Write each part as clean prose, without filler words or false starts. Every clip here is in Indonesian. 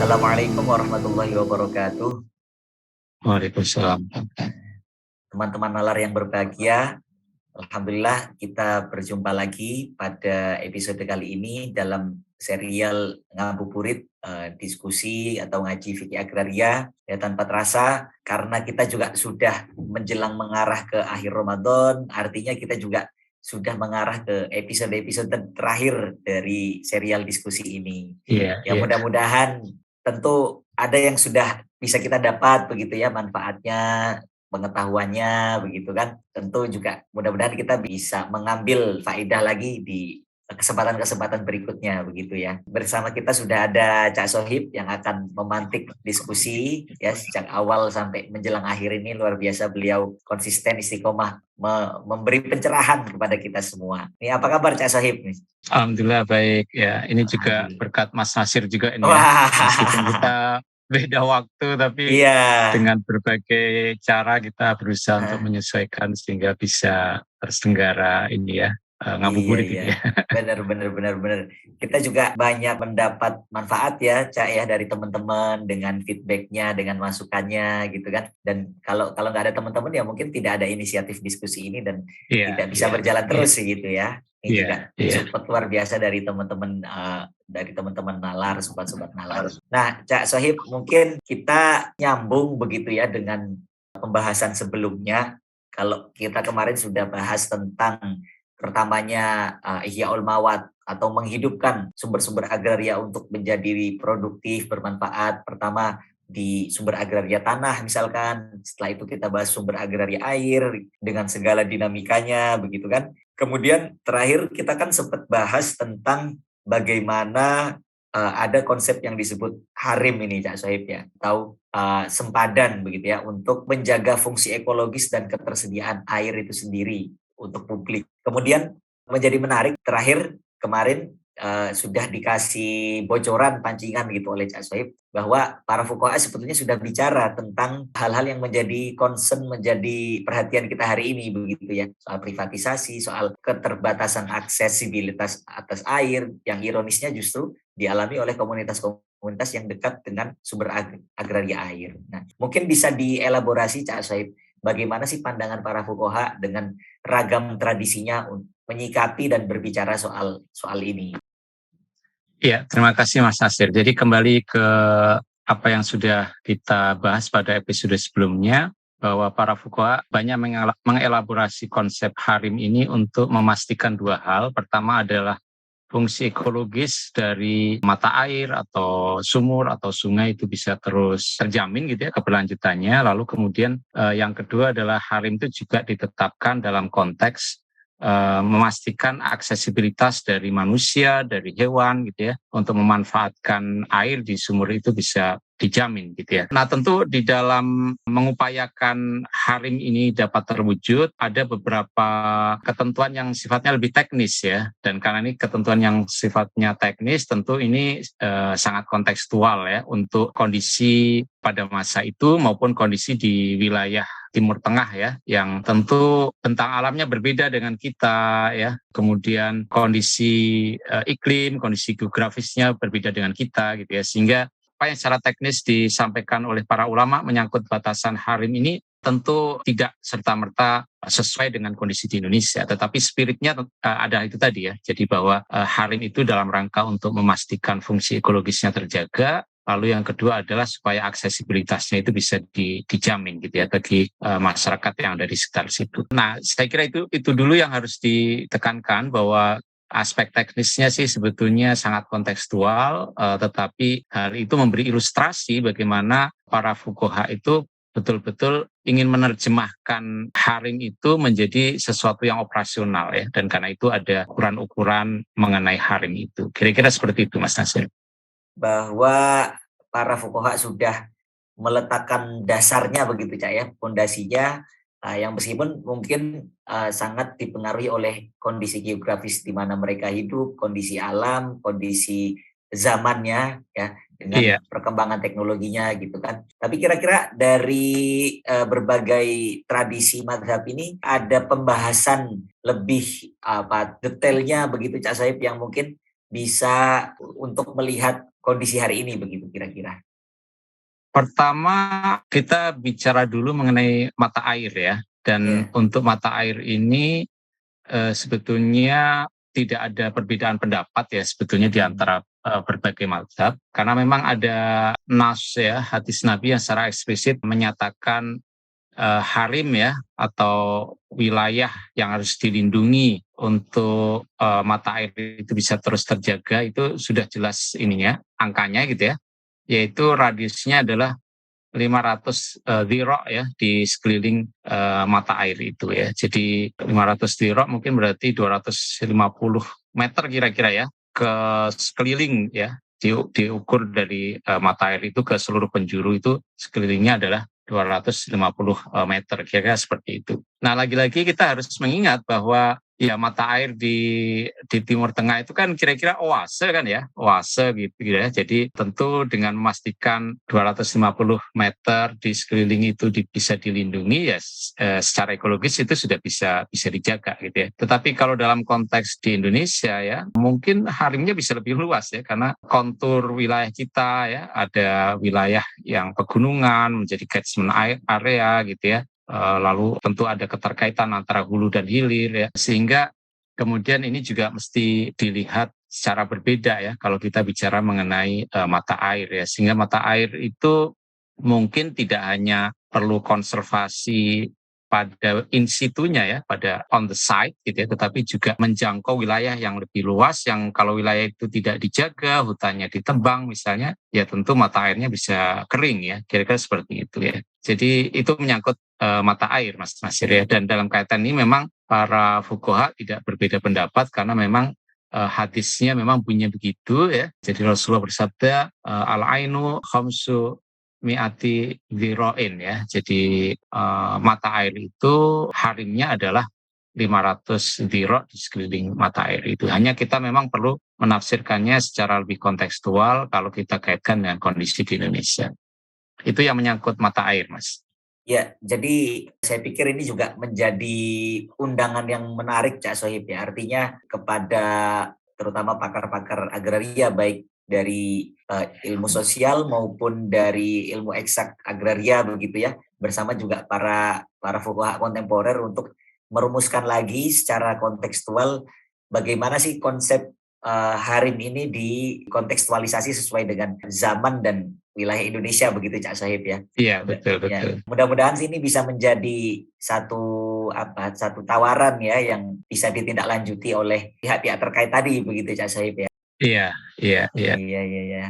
Assalamualaikum warahmatullahi wabarakatuh. Waalaikumsalam. Teman-teman nalar yang berbahagia, alhamdulillah kita berjumpa lagi pada episode kali ini dalam serial Ngabuburit, diskusi atau ngaji fikih agraria ya tanpa terasa karena kita juga sudah menjelang mengarah ke akhir Ramadan, artinya kita juga sudah mengarah ke episode-episode terakhir dari serial diskusi ini. Iya, Ya iya. mudah-mudahan tentu ada yang sudah bisa kita dapat begitu ya manfaatnya, pengetahuannya begitu kan. Tentu juga mudah-mudahan kita bisa mengambil faedah lagi di kesempatan-kesempatan berikutnya begitu ya. Bersama kita sudah ada Cak Sohib yang akan memantik diskusi ya sejak awal sampai menjelang akhir ini. Luar biasa beliau konsisten istiqomah memberi pencerahan kepada kita semua. Ini apa kabar Cak Sohib nih? Alhamdulillah baik ya. Ini juga Alhamdulillah. berkat Mas Nasir juga ini ya. Wah, Meskipun kita beda waktu tapi iya. dengan berbagai cara kita berusaha untuk menyesuaikan sehingga bisa terselenggara ini ya, Iya, ngabuburit iya. ini ya. Benar, benar, benar, benar. Kita juga banyak mendapat manfaat ya, Cak ya, dari teman-teman dengan feedbacknya, dengan masukannya gitu kan. Dan kalau kalau nggak ada teman-teman ya mungkin tidak ada inisiatif diskusi ini dan Iya, tidak bisa iya, berjalan iya, terus sih gitu ya. Ini iya, juga iya. support luar biasa dari teman-teman nalar, sobat-sobat nalar. Nah, Cak Sohib, mungkin kita nyambung begitu ya dengan pembahasan sebelumnya. Kalau kita kemarin sudah bahas tentang pertamanya Ihyaul Mawad atau menghidupkan sumber-sumber agraria untuk menjadi produktif, bermanfaat. Pertama di sumber agraria tanah misalkan, setelah itu kita bahas sumber agraria air dengan segala dinamikanya begitu kan. Kemudian terakhir kita kan sempat bahas tentang bagaimana ada konsep yang disebut harim ini Cak Sohib ya, atau sempadan begitu ya untuk menjaga fungsi ekologis dan ketersediaan air itu sendiri untuk publik. Kemudian menjadi menarik terakhir kemarin sudah dikasih bocoran pancingan gitu oleh Cak Sohib bahwa para fuqaha sebetulnya sudah bicara tentang hal-hal yang menjadi concern, menjadi perhatian kita hari ini begitu ya, soal privatisasi, soal keterbatasan aksesibilitas atas air yang ironisnya justru dialami oleh komunitas-komunitas yang dekat dengan sumber agraria air. Nah, mungkin bisa dielaborasi Cak Sohib bagaimana sih pandangan para fuqaha dengan ragam tradisinya menyikapi dan berbicara soal ini. Iya, terima kasih Mas Nasir. Jadi kembali ke apa yang sudah kita bahas pada episode sebelumnya, bahwa para fuqaha banyak mengelaborasi konsep harim ini untuk memastikan dua hal. Pertama adalah fungsi ekologis dari mata air atau sumur atau sungai itu bisa terus terjamin gitu ya keberlanjutannya. Lalu kemudian yang kedua adalah harim itu juga ditetapkan dalam konteks memastikan aksesibilitas dari manusia, dari hewan gitu ya, untuk memanfaatkan air di sumur itu bisa dijamin gitu ya. Nah tentu di dalam mengupayakan harim ini dapat terwujud ada beberapa ketentuan yang sifatnya lebih teknis ya, dan karena ini ketentuan yang sifatnya teknis tentu ini sangat kontekstual ya untuk kondisi pada masa itu maupun kondisi di wilayah Timur Tengah ya, yang tentu bentang alamnya berbeda dengan kita ya, kemudian kondisi iklim, kondisi geografisnya berbeda dengan kita gitu ya, sehingga apa yang secara teknis disampaikan oleh para ulama menyangkut batasan harim ini tentu tidak serta-merta sesuai dengan kondisi di Indonesia, tetapi spiritnya ada itu tadi ya, jadi bahwa harim itu dalam rangka untuk memastikan fungsi ekologisnya terjaga. Lalu yang kedua adalah supaya aksesibilitasnya itu bisa dijamin gitu ya bagi masyarakat yang ada di sekitar situ. Nah, saya kira itu dulu yang harus ditekankan, bahwa aspek teknisnya sih sebetulnya sangat kontekstual, tetapi hal itu memberi ilustrasi bagaimana para fuqaha itu betul-betul ingin menerjemahkan harim itu menjadi sesuatu yang operasional ya, dan karena itu ada ukuran-ukuran mengenai harim itu. Kira-kira seperti itu Mas Nasir. Bahwa para fuqaha sudah meletakkan dasarnya begitu Cak ya, fondasinya yang meskipun mungkin sangat dipengaruhi oleh kondisi geografis di mana mereka hidup, kondisi alam, kondisi zamannya ya, dengan Iya. perkembangan teknologinya gitu kan. Tapi kira-kira dari berbagai tradisi mazhab ini ada pembahasan lebih detailnya begitu Cak Saib yang mungkin bisa untuk melihat kondisi hari ini begitu kira-kira? Pertama, kita bicara dulu mengenai mata air ya, dan Ya. untuk mata air ini sebetulnya tidak ada perbedaan pendapat ya sebetulnya di Mhm. antara berbagai mazhab, karena memang ada nas ya, hadis Nabi yang secara eksplisit menyatakan harim ya, atau wilayah yang harus dilindungi untuk mata air itu bisa terus terjaga, itu sudah jelas ininya, angkanya gitu ya, yaitu radiusnya adalah 500 dhira' ya di sekeliling mata air itu ya. Jadi 500 dhira' mungkin berarti 250 meter kira-kira ya ke sekeliling ya. Diukur dari mata air itu ke seluruh penjuru itu sekelilingnya adalah 250 meter, kira-kira seperti itu. Nah, lagi-lagi kita harus mengingat bahwa ya mata air di Timur Tengah itu kan kira-kira oase kan ya, oase gitu ya. Jadi tentu dengan memastikan 250 meter di sekeliling itu bisa dilindungi ya, secara ekologis itu sudah bisa dijaga gitu ya. Tetapi kalau dalam konteks di Indonesia ya, mungkin harimnya bisa lebih luas ya, karena kontur wilayah kita ya, ada wilayah yang pegunungan menjadi catchment area gitu ya. Lalu tentu ada keterkaitan antara hulu dan hilir ya, sehingga kemudian ini juga mesti dilihat secara berbeda ya kalau kita bicara mengenai mata air ya, sehingga mata air itu mungkin tidak hanya perlu konservasi pada in situnya ya, pada on the site gitu ya, tetapi juga menjangkau wilayah yang lebih luas, yang kalau wilayah itu tidak dijaga, hutannya ditebang misalnya, ya tentu mata airnya bisa kering ya, kira-kira seperti itu ya. Jadi itu menyangkut mata air, Mas Nasir ya. Dan dalam kaitan ini memang para fuqaha tidak berbeda pendapat, karena memang hadisnya memang bunyinya begitu ya. Jadi Rasulullah bersabda, al-ainu khamsu mi'ati dhiro'in ya. Jadi mata air itu harimnya adalah 500 dhiro' di sekeliling mata air itu. Hanya kita memang perlu menafsirkannya secara lebih kontekstual kalau kita kaitkan dengan kondisi di Indonesia. Itu yang menyangkut mata air, Mas. Ya, jadi saya pikir ini juga menjadi undangan yang menarik Cak Sohib ya. Artinya kepada terutama pakar-pakar agraria baik dari ilmu sosial maupun dari ilmu eksak agraria begitu ya, bersama juga para fuqaha kontemporer untuk merumuskan lagi secara kontekstual bagaimana sih konsep harim ini dikontekstualisasi sesuai dengan zaman dan wilayah Indonesia begitu Cak Sohib ya. Iya, betul Ya, betul. mudah-mudahan sih ini bisa menjadi satu tawaran ya yang bisa ditindaklanjuti oleh pihak-pihak terkait tadi begitu Cak Sohib ya. Iya iya iya. Iya iya iya.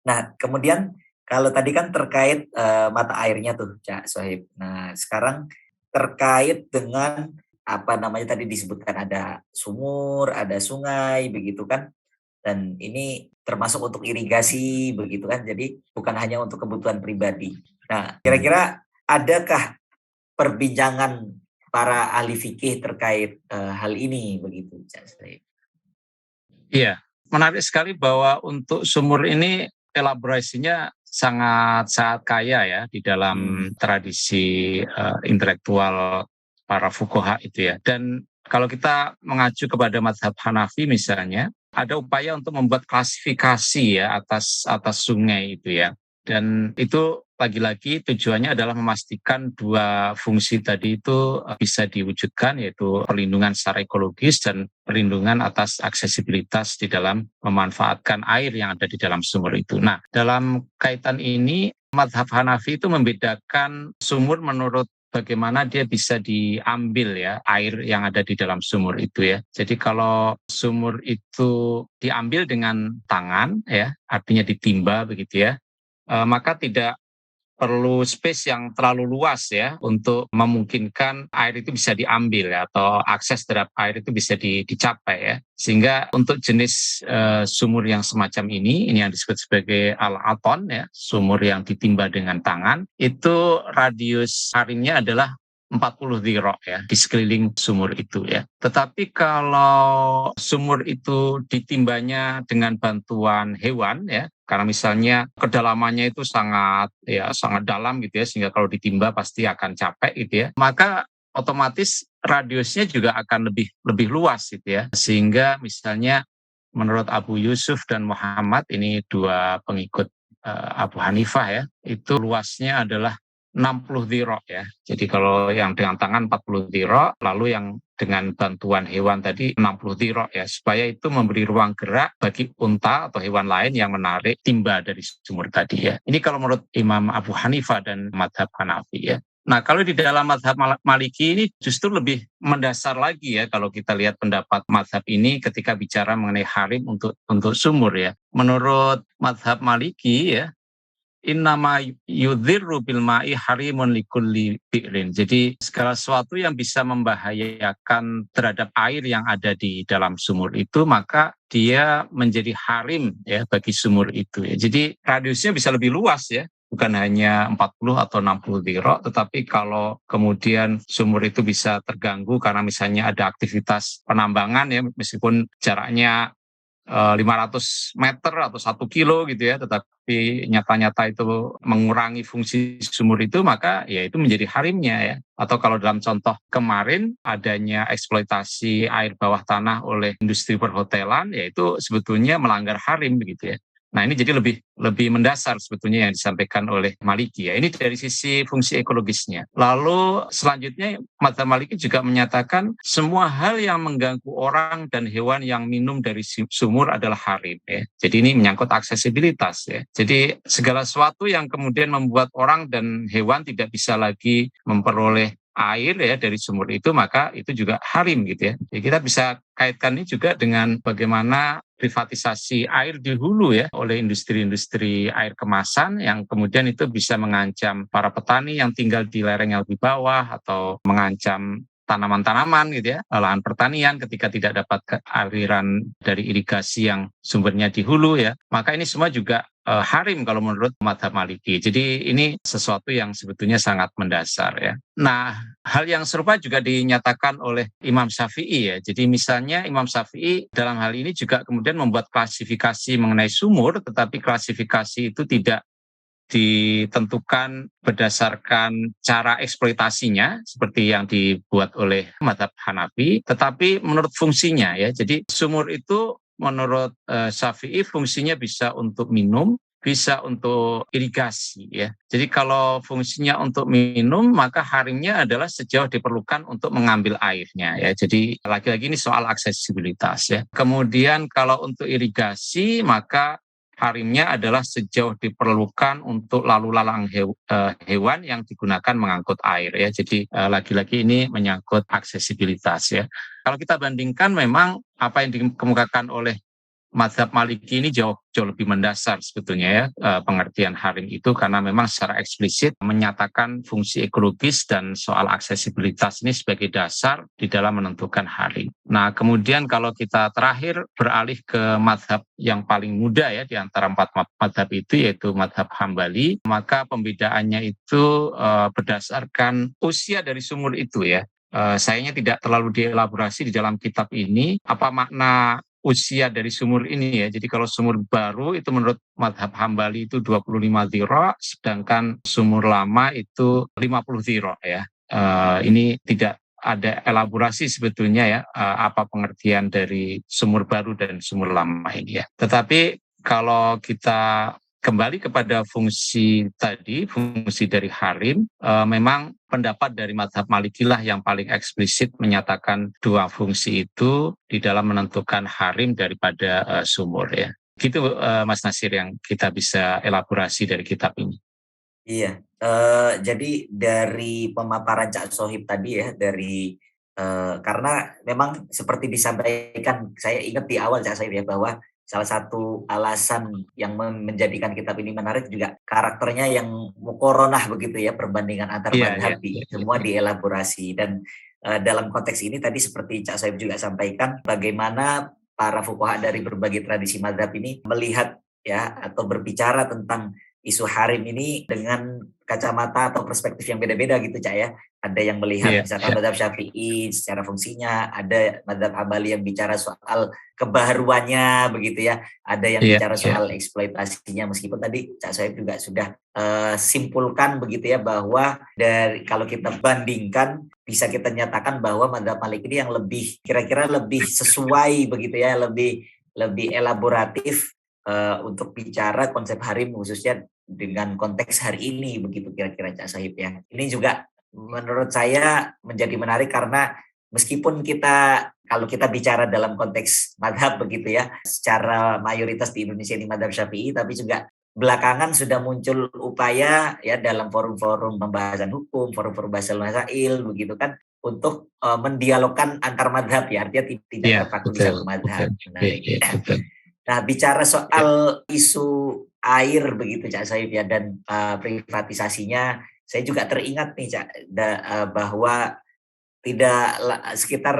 Nah, kemudian kalau tadi kan terkait mata airnya tuh Cak Sohib. Nah, sekarang terkait dengan apa namanya tadi disebutkan ada sumur, ada sungai begitu kan. Dan ini termasuk untuk irigasi begitu kan. Jadi bukan hanya untuk kebutuhan pribadi. Nah, kira-kira adakah perbincangan para ahli fikih terkait hal ini begitu Cak Sohib? Iya, menarik sekali bahwa untuk sumur ini elaborasinya sangat sangat kaya ya di dalam Hmm. tradisi intelektual para fuqaha itu ya. Dan kalau kita mengacu kepada mazhab Hanafi misalnya, ada upaya untuk membuat klasifikasi ya atas atas sungai itu ya. Dan itu lagi-lagi tujuannya adalah memastikan dua fungsi tadi itu bisa diwujudkan, yaitu perlindungan secara ekologis dan perlindungan atas aksesibilitas di dalam memanfaatkan air yang ada di dalam sumur itu. Nah, dalam kaitan ini, mazhab Hanafi itu membedakan sumur menurut bagaimana dia bisa diambil ya air yang ada di dalam sumur itu ya. Jadi kalau sumur itu diambil dengan tangan ya, artinya ditimba begitu ya, maka tidak perlu space yang terlalu luas ya untuk memungkinkan air itu bisa diambil ya, atau akses terhadap air itu bisa dicapai ya. Sehingga untuk jenis sumur yang semacam ini yang disebut sebagai al-aton ya, sumur yang ditimba dengan tangan, itu radius harimnya adalah 40 dhira' ya di sekeliling sumur itu ya. Tetapi kalau sumur itu ditimbanya dengan bantuan hewan ya, karena misalnya kedalamannya itu sangat dalam gitu ya, sehingga kalau ditimba pasti akan capek gitu ya, maka otomatis radiusnya juga akan lebih lebih luas gitu ya. Sehingga misalnya menurut Abu Yusuf dan Muhammad, ini dua pengikut Abu Hanifah ya, itu luasnya adalah 60 dhiro ya. Jadi kalau yang dengan tangan 40 dhiro, lalu yang dengan bantuan hewan tadi 60 dhiro ya, supaya itu memberi ruang gerak bagi unta atau hewan lain yang menarik timba dari sumur tadi ya. Ini kalau menurut Imam Abu Hanifah dan mazhab Hanafi ya. Nah, kalau di dalam mazhab Maliki ini justru lebih mendasar lagi ya kalau kita lihat pendapat mazhab ini ketika bicara mengenai harim untuk sumur ya. Menurut mazhab Maliki ya, innama yudhirru bil ma'i harimun likulli bi'rin. Jadi segala sesuatu yang bisa membahayakan terhadap air yang ada di dalam sumur itu, maka dia menjadi harim ya bagi sumur itu ya. Jadi radiusnya bisa lebih luas ya. Bukan hanya 40 atau 60 dhiro, tetapi kalau kemudian sumur itu bisa terganggu karena misalnya ada aktivitas penambangan ya, meskipun jaraknya 500 meter atau 1 kilo gitu ya, tetapi nyata-nyata itu mengurangi fungsi sumur itu, maka ya itu menjadi harimnya ya. Atau kalau dalam contoh kemarin adanya eksploitasi air bawah tanah oleh industri perhotelan, ya itu sebetulnya melanggar harim begitu ya. Nah, ini jadi lebih mendasar sebetulnya yang disampaikan oleh Maliki ya. Ini dari sisi fungsi ekologisnya. Lalu selanjutnya mazhab Maliki juga menyatakan semua hal yang mengganggu orang dan hewan yang minum dari sumur adalah harim ya. Jadi ini menyangkut aksesibilitas ya. Jadi segala sesuatu yang kemudian membuat orang dan hewan tidak bisa lagi memperoleh air ya dari sumur itu, maka itu juga harim gitu ya. Jadi kita bisa kaitkan ini juga dengan bagaimana privatisasi air di hulu ya oleh industri-industri air kemasan yang kemudian itu bisa mengancam para petani yang tinggal di lereng yang lebih bawah atau mengancam tanaman-tanaman gitu ya, lahan pertanian ketika tidak dapat aliran dari irigasi yang sumbernya di hulu ya. Maka ini semua juga harim kalau menurut mazhab Maliki. Jadi ini sesuatu yang sebetulnya sangat mendasar ya. Nah, hal yang serupa juga dinyatakan oleh Imam Syafi'i ya. Jadi misalnya Imam Syafi'i dalam hal ini juga kemudian membuat klasifikasi mengenai sumur, tetapi klasifikasi itu tidak ditentukan berdasarkan cara eksploitasinya seperti yang dibuat oleh mazhab Hanafi, tetapi menurut fungsinya ya. Jadi sumur itu menurut Syafi'i fungsinya bisa untuk minum, bisa untuk irigasi ya. Jadi kalau fungsinya untuk minum, maka harimnya adalah sejauh diperlukan untuk mengambil airnya ya. Jadi lagi-lagi ini soal aksesibilitas ya. Kemudian kalau untuk irigasi, maka harimnya adalah sejauh diperlukan untuk lalu lalang hewan yang digunakan mengangkut air ya. Jadi lagi-lagi ini menyangkut aksesibilitas ya. Kalau kita bandingkan memang apa yang dikemukakan oleh mazhab Maliki ini jauh lebih mendasar sebetulnya ya pengertian harim itu, karena memang secara eksplisit menyatakan fungsi ekologis dan soal aksesibilitas ini sebagai dasar di dalam menentukan harim. Nah, kemudian kalau kita terakhir beralih ke mazhab yang paling muda ya di antara 4 mazhab itu, yaitu mazhab Hambali, maka pembedaannya itu berdasarkan usia dari sumur itu ya. Sayangnya tidak terlalu dielaborasi di dalam kitab ini apa makna usia dari sumur ini ya. Jadi kalau sumur baru itu menurut mazhab Hambali itu 25 dhiro, sedangkan sumur lama itu 50 dhiro ya. Ini tidak ada elaborasi sebetulnya ya apa pengertian dari sumur baru dan sumur lama ini ya. Tetapi kalau kita kembali kepada fungsi tadi, fungsi dari harim, memang pendapat dari mazhab Maliki lah yang paling eksplisit menyatakan dua fungsi itu di dalam menentukan harim daripada sumur ya. Gitu Mas Nasir yang kita bisa elaborasi dari kitab ini. Iya, jadi dari pemaparan Cak Sohib tadi ya, karena memang seperti disampaikan, saya ingat di awal Cak Sohib ya, bahwa salah satu alasan yang menjadikan kitab ini menarik juga karakternya yang mukoronah begitu ya, perbandingan antar mazhab semua dielaborasi. Dan dalam konteks ini tadi seperti Cak Sohib juga sampaikan, bagaimana para fuqaha dari berbagai tradisi mazhab ini melihat ya atau berbicara tentang isu harim ini dengan kacamata atau perspektif yang beda-beda gitu Cak ya. Ada yang melihat misalkan mazhab Syafi'i secara fungsinya, ada mazhab Hambali yang bicara soal kebaharuannya begitu ya, ada yang bicara soal eksploitasinya, meskipun tadi Cak Sohib juga sudah simpulkan begitu ya, bahwa dari kalau kita bandingkan bisa kita nyatakan bahwa mazhab Maliki ini yang lebih kira-kira lebih sesuai begitu ya, lebih lebih elaboratif untuk bicara konsep harim khususnya dengan konteks hari ini begitu kira-kira Cak Sohib ya. Ini juga menurut saya menjadi menarik karena meskipun kalau kita bicara dalam konteks madhab begitu ya, secara mayoritas di Indonesia ini madhab Syafi'i, tapi juga belakangan sudah muncul upaya ya dalam forum-forum pembahasan hukum, forum-forum bahasan masail begitu kan untuk mendialogkan antar madhab ya, artinya tidak Iya, terpaku di betul, satu madhab. betul. Menarik. Iya, betul. Nah, bicara Iya. soal isu air begitu Cak Sohib ya dan privatisasinya, saya juga teringat nih Cak bahwa sekitar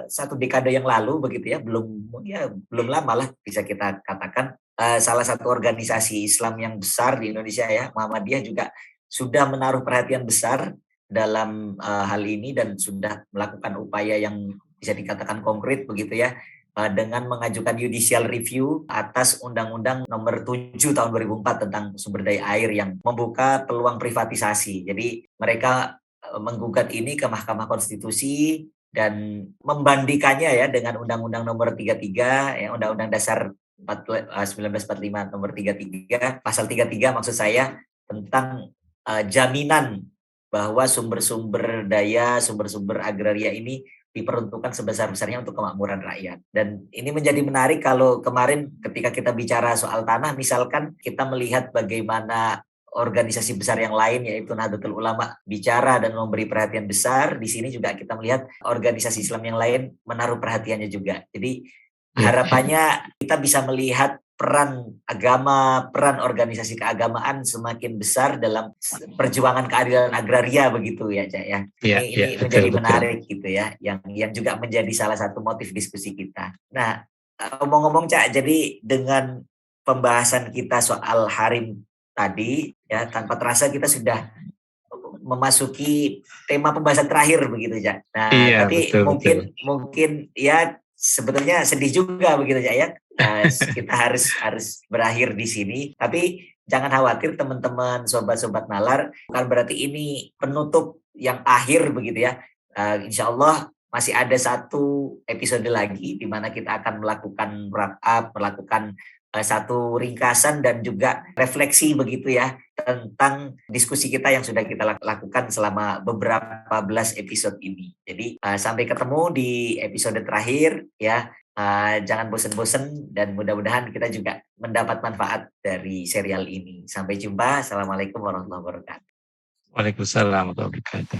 1 dekade yang lalu begitu ya, belum lama lah bisa kita katakan, salah satu organisasi Islam yang besar di Indonesia ya, Muhammadiyah juga sudah menaruh perhatian besar dalam hal ini dan sudah melakukan upaya yang bisa dikatakan konkret begitu ya, dengan mengajukan judicial review atas Undang-Undang Nomor 7 Tahun 2004 tentang sumber daya air yang membuka peluang privatisasi. Jadi mereka menggugat ini ke Mahkamah Konstitusi dan membandingkannya ya dengan Undang-Undang Nomor 33 ya, Undang-Undang Dasar 1945 Nomor 33, Pasal 33 maksud saya, tentang jaminan bahwa sumber-sumber daya, sumber-sumber agraria ini diperuntukkan sebesar-besarnya untuk kemakmuran rakyat. Dan ini menjadi menarik kalau kemarin ketika kita bicara soal tanah, misalkan kita melihat bagaimana organisasi besar yang lain yaitu Nahdlatul Ulama bicara dan memberi perhatian besar, di sini juga kita melihat organisasi Islam yang lain menaruh perhatiannya juga. Jadi harapannya kita bisa melihat peran agama, peran organisasi keagamaan semakin besar dalam perjuangan keadilan agraria begitu ya, Cak ya. Ini menjadi menarik gitu ya, yang juga menjadi salah satu motif diskusi kita. Nah, ngomong-ngomong Cak, jadi dengan pembahasan kita soal harim tadi ya, tanpa terasa kita sudah memasuki tema pembahasan terakhir begitu Cak. Nah, tapi betul, mungkin ya sebetulnya sedih juga begitu Cak ya. Kita harus berakhir di sini, tapi jangan khawatir teman-teman sobat-sobat nalar, bukan berarti ini penutup yang akhir begitu ya. Insya Allah masih ada 1 episode lagi di mana kita akan melakukan wrap up, melakukan satu ringkasan dan juga refleksi begitu ya tentang diskusi kita yang sudah kita lakukan selama beberapa belas episode ini. Jadi sampai ketemu di episode terakhir ya. Jangan bosan-bosan dan mudah-mudahan kita juga mendapat manfaat dari serial ini. Sampai jumpa. Assalamualaikum warahmatullahi wabarakatuh. Waalaikumsalam warahmatullahi wabarakatuh.